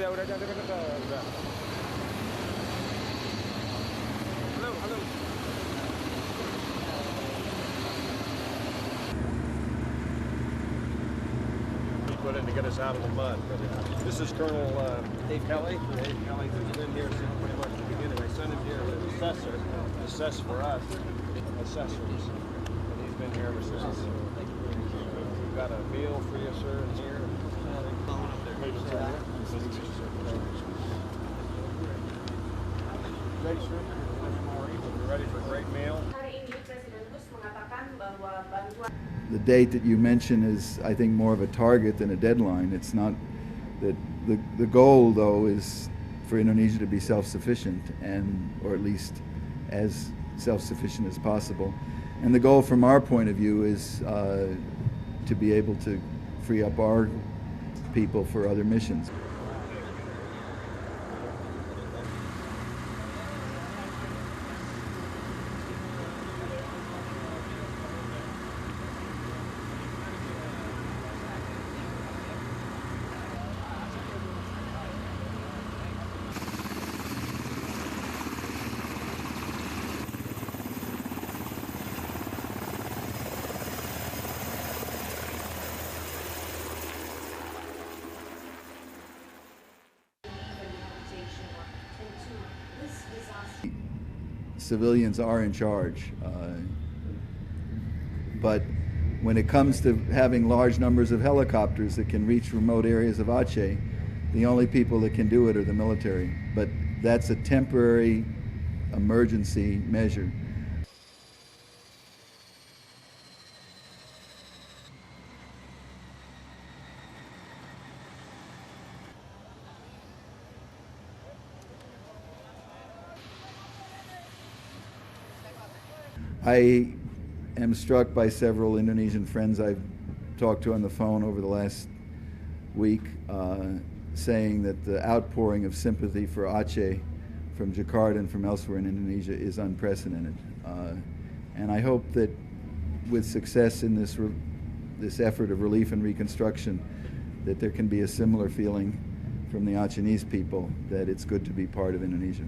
ya udah jangan dekat-dekat udah. Halo, halo. He put in to get us out of the mud. But this is Colonel Dave Kelly. Dave Kelly, who's been here since pretty much the beginning. I sent him here as an assessor, assess for us, assessors, and he's been here ever since. We've got a meal for you, sir, in here. We're ready for a great meal. The date that you mention is, I think, more of a target than a deadline. It's not that the goal, though, is for Indonesia to be self-sufficient, or at least as self-sufficient as possible. And the goal from our point of view is to be able to free up our people for other missions. Civilians are in charge, but when it comes to having large numbers of helicopters that can reach remote areas of Aceh, the only people that can do it are the military. But that's a temporary emergency measure. I am struck by several Indonesian friends I've talked to on the phone over the last week, saying that the outpouring of sympathy for Aceh from Jakarta and from elsewhere in Indonesia is unprecedented. And I hope that with success in this effort of relief and reconstruction, that there can be a similar feeling from the Achenese people that it's good to be part of Indonesia.